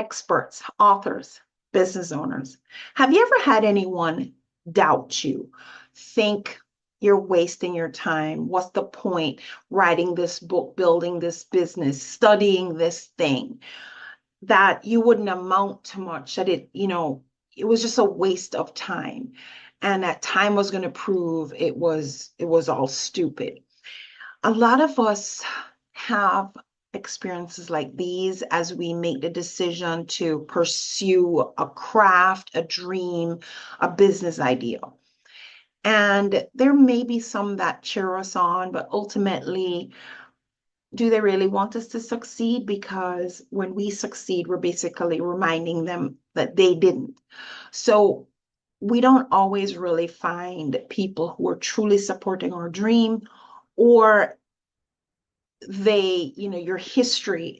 experts, authors, business owners, have you ever had anyone doubt you, think you're wasting your time? What's the point writing this book, building this business, studying this thing, that you wouldn't amount to much, that it was just a waste of time. And that time was going to prove it was all stupid. A lot of us have experiences like these as we make the decision to pursue a craft, a dream, a business idea. And there may be some that cheer us on, but ultimately, do they really want us to succeed? Because when we succeed, we're basically reminding them that they didn't. So we don't always really find people who are truly supporting our dream, or your history,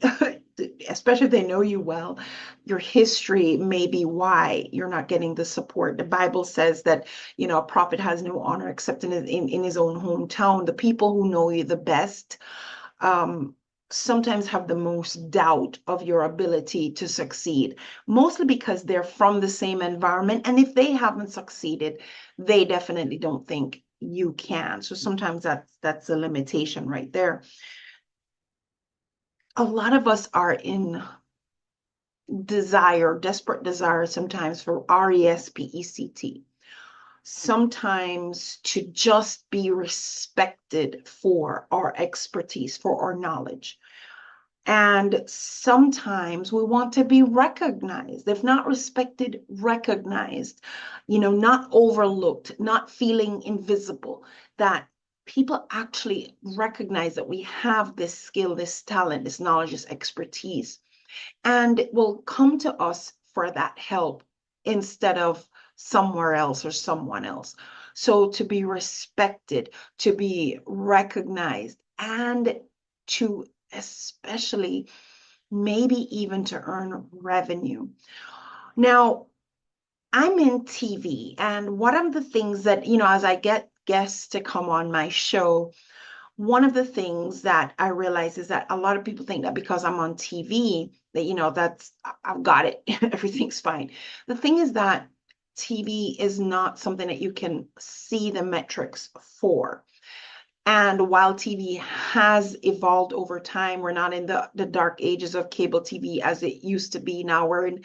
especially if they know you well, your history may be why you're not getting the support. The Bible says that, a prophet has no honor except in his own hometown. The people who know you the best sometimes have the most doubt of your ability to succeed, mostly because they're from the same environment. And if they haven't succeeded, they definitely don't think you can. So sometimes that's a limitation right there. A lot of us are in desperate desire sometimes for RESPECT, sometimes to just be respected for our expertise, for our knowledge. And sometimes we want to be recognized, if not respected, recognized, not overlooked, not feeling invisible, that people actually recognize that we have this skill, this talent, this knowledge, this expertise, and will come to us for that help instead of somewhere else or someone else. So to be respected, to be recognized, and to especially maybe even to earn revenue. Now, I'm in TV, and one of the things that, as I get guests to come on my show, one of the things that I realize is that a lot of people think that because I'm on TV, that, I've got it, everything's fine. The thing is that TV is not something that you can see the metrics for. And while TV has evolved over time, we're not in the dark ages of cable TV as it used to be. Now we're in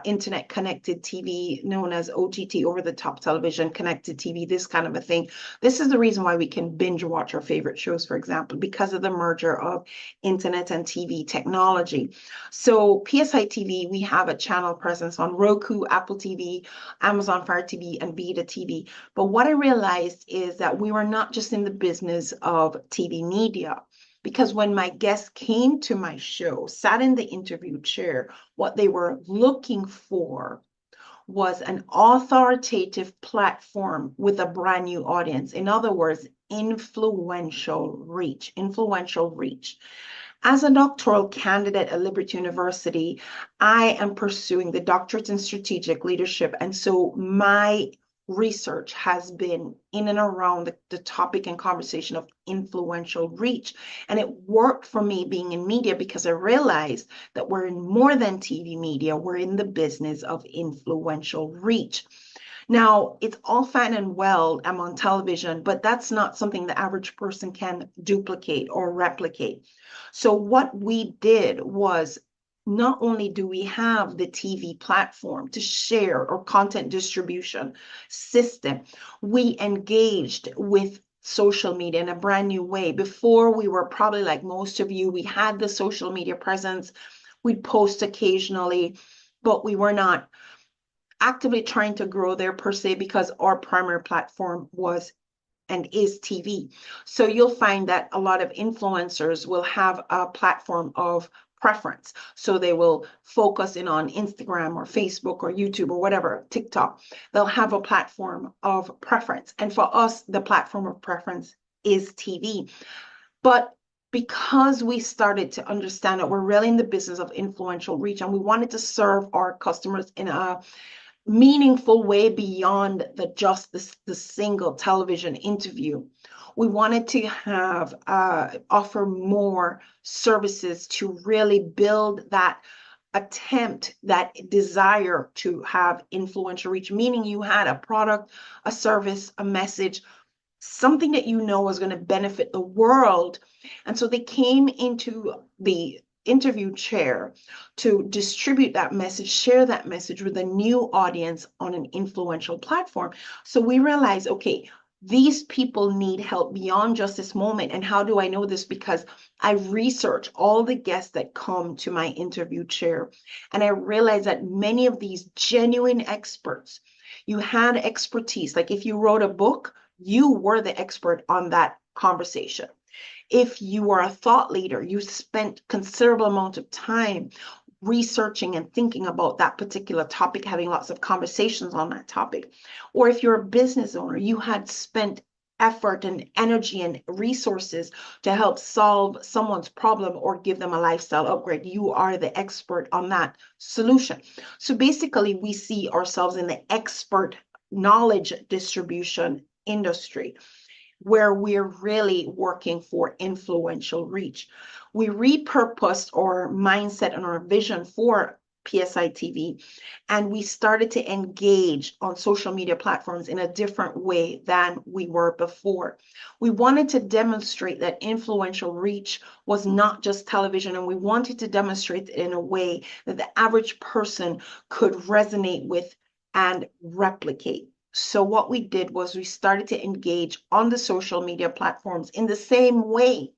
internet connected TV, known as OTT, over the top television, connected TV, this kind of a thing. This is the reason why we can binge watch our favorite shows, for example, because of the merger of internet and TV technology. So PSI TV, we have a channel presence on Roku, Apple TV, Amazon Fire TV, and Vita TV. But what I realized is that we were not just in the business of TV media. Because when my guests came to my show, sat in the interview chair, what they were looking for was an authoritative platform with a brand new audience. In other words, influential reach. As a doctoral candidate at Liberty University, I am pursuing the doctorate in strategic leadership. And so my research has been in and around the topic and conversation of influential reach. And it worked for me being in media because I realized that we're in more than TV media. We're in the business of influential reach. Now, it's all fine and well, I'm on television, but that's not something the average person can duplicate or replicate. So what we did was, not only do we have the TV platform to share or content distribution system, we engaged with social media in a brand new way. Before, we were probably like most of you, we had the social media presence, we'd post occasionally, but we were not actively trying to grow there per se, because our primary platform was and is TV. So you'll find that a lot of influencers will have a platform of preference. So they will focus in on Instagram or Facebook or YouTube or whatever, TikTok. They'll have a platform of preference. And for us, the platform of preference is TV. But because we started to understand that we're really in the business of influential reach, and we wanted to serve our customers in a meaningful way beyond just the single television interview, we wanted to offer more services to really build that attempt, that desire to have influential reach, meaning you had a product, a service, a message, something that you know was going to benefit the world. And so they came into the interview chair to distribute that message, share that message with a new audience on an influential platform. So we realized, okay, these people need help beyond just this moment. And how do I know this? Because I research all the guests that come to my interview chair. And I realize that many of these genuine experts, you had expertise. Like if you wrote a book, you were the expert on that conversation. If you are a thought leader, you spent considerable amount of time researching and thinking about that particular topic, having lots of conversations on that topic. Or if you're a business owner, you had spent effort and energy and resources to help solve someone's problem or give them a lifestyle upgrade. You are the expert on that solution. So basically, we see ourselves in the expert knowledge distribution industry, where we're really working for influential reach. We repurposed our mindset and our vision for PSI TV, and we started to engage on social media platforms in a different way than we were before. We wanted to demonstrate that influential reach was not just television, and we wanted to demonstrate it in a way that the average person could resonate with and replicate. So what we did was we started to engage on the social media platforms in the same way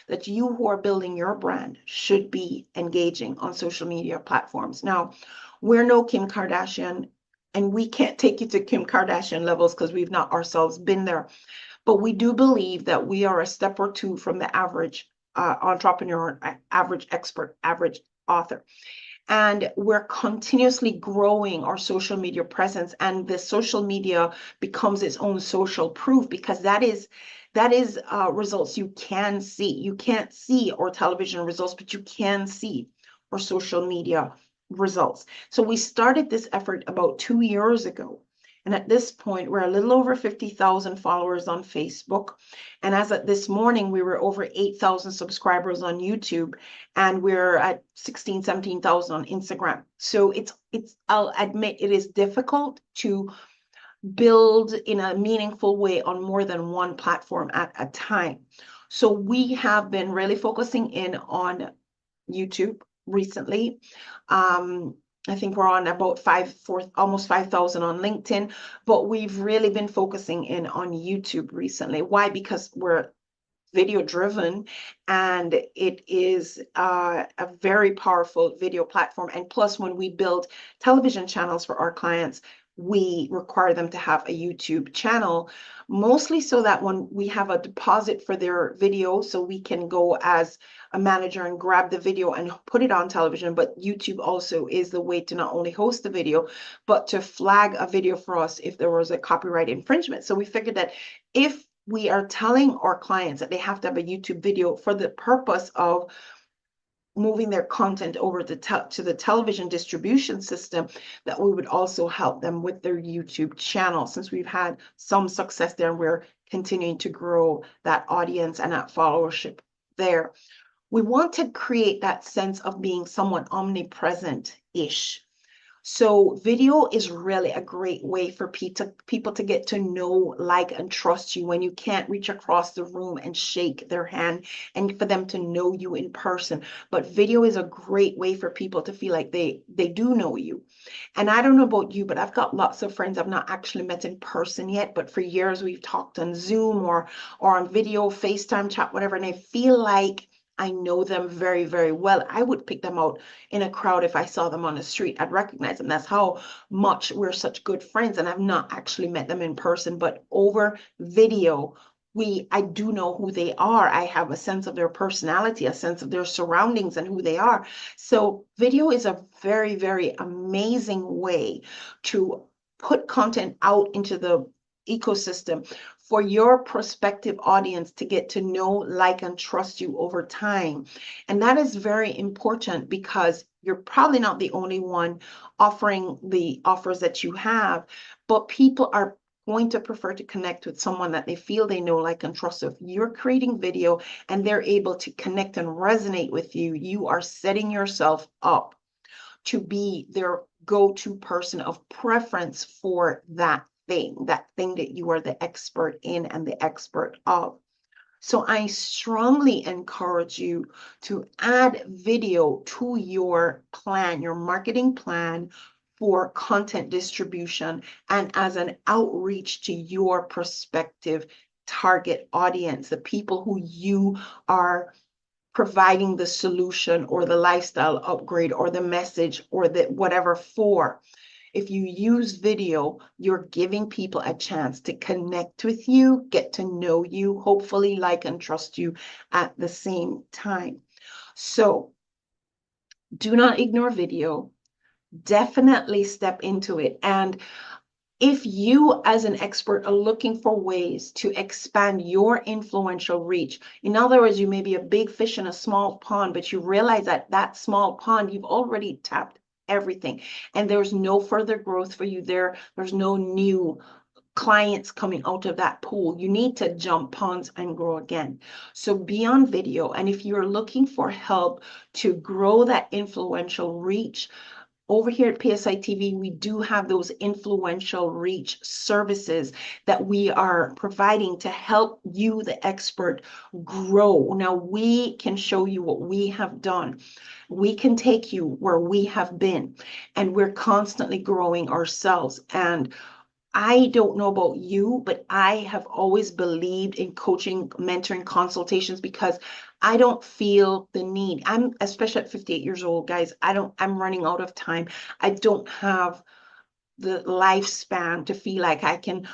that you who are building your brand should be engaging on social media platforms. Now, we're no Kim Kardashian, and we can't take you to Kim Kardashian levels because we've not ourselves been there. But we do believe that we are a step or two from the average entrepreneur, average expert, average author. And we're continuously growing our social media presence, and the social media becomes its own social proof, because that is results you can see. You can't see our television results, but you can see our social media results. So we started this effort about 2 years ago. And at this point, we're a little over 50,000 followers on Facebook. And as of this morning, we were over 8,000 subscribers on YouTube, and we're at 16, 17,000 on Instagram. So I'll admit, it is difficult to build in a meaningful way on more than one platform at a time. So we have been really focusing in on YouTube recently. I think we're on about almost 5,000 on LinkedIn, but we've really been focusing in on YouTube recently. Why? Because we're video driven, and it is a very powerful video platform. And plus, when we build television channels for our clients, we require them to have a YouTube channel, mostly so that when we have a deposit for their video, so we can go as a manager and grab the video and put it on television. But YouTube also is the way to not only host the video, but to flag a video for us if there was a copyright infringement. So we figured that if we are telling our clients that they have to have a YouTube video for the purpose of moving their content over to the television distribution system, that we would also help them with their YouTube channel, since we've had some success there and we're continuing to grow that audience and that followership there. We want to create that sense of being somewhat omnipresent-ish. So video is really a great way for people to get to know, like, and trust you when you can't reach across the room and shake their hand, and for them to know you in person. But video is a great way for people to feel like they do know you. And I don't know about you, but I've got lots of friends I've not actually met in person yet, but for years we've talked on Zoom or on video, FaceTime chat, whatever, and I feel like I know them very, very well. I would pick them out in a crowd if I saw them on the street. I'd recognize them. That's how much we're such good friends. And I've not actually met them in person, but over video, I do know who they are. I have a sense of their personality, a sense of their surroundings and who they are. So video is a very, very amazing way to put content out into the ecosystem for your prospective audience to get to know, like, and trust you over time. And that is very important, because you're probably not the only one offering the offers that you have, but people are going to prefer to connect with someone that they feel they know, like, and trust. So if you're creating video and they're able to connect and resonate with you, you are setting yourself up to be their go-to person of preference for that thing that you are the expert in and the expert of. So I strongly encourage you to add video to your plan, your marketing plan for content distribution and as an outreach to your prospective target audience, the people who you are providing the solution or the lifestyle upgrade or the message or the whatever for. If you use video, you're giving people a chance to connect with you, get to know you, hopefully like and trust you at the same time. So do not ignore video. Definitely step into it. And if you as an expert are looking for ways to expand your influential reach, in other words, you may be a big fish in a small pond, but you realize that that small pond, you've already tapped everything and there's no further growth for you there. There's no new clients coming out of that pool. You need to jump ponds and grow again. So be on video. And if you're looking for help to grow that influential reach, over here at PSI TV, we do have those influential reach services that we are providing to help you, the expert, grow. Now, we can show you what we have done. We can take you where we have been, and we're constantly growing ourselves. And I don't know about you, but I have always believed in coaching, mentoring, consultations because I don't feel the need. I'm, especially at 58 years old, guys, I'm running out of time. I don't have the lifespan to feel like I can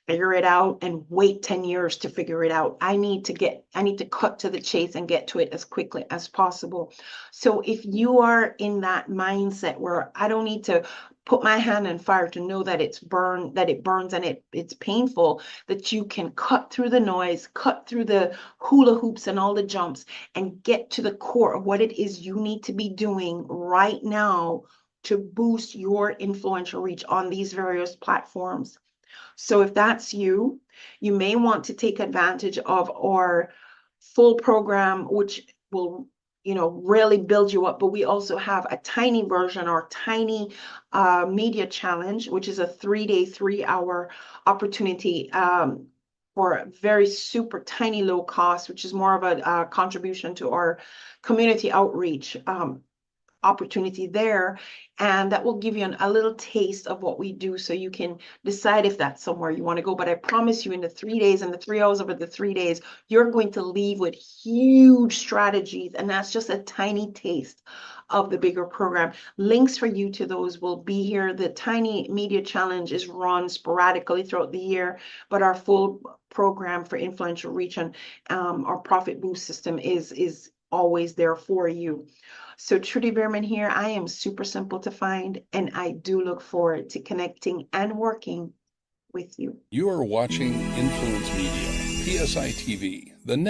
figure it out and wait 10 years to figure it out. I need to cut to the chase and get to it as quickly as possible. So if you are in that mindset where I don't need to put my hand in fire to know that it burns and it's painful, that you can cut through the noise, cut through the hula hoops and all the jumps and get to the core of what it is you need to be doing right now to boost your influential reach on these various platforms. So if that's you, you may want to take advantage of our full program, which will, really build you up. But we also have a tiny version, our tiny media challenge, which is a 3-day, 3-hour opportunity for a very super tiny low cost, which is more of a contribution to our community outreach opportunity there, and that will give you a little taste of what we do so you can decide if that's somewhere you want to go. But I promise you, in the 3 days and the 3 hours over the 3 days, you're going to leave with huge strategies, and that's just a tiny taste of the bigger program. Links for you to those will be here. The tiny media challenge is run sporadically throughout the year, but our full program for influential reach and our profit boost system is always there for you. So Trudy Behrman here. I am super simple to find, and I do look forward to connecting and working with you. You are watching Influence Media, PSI TV, the net.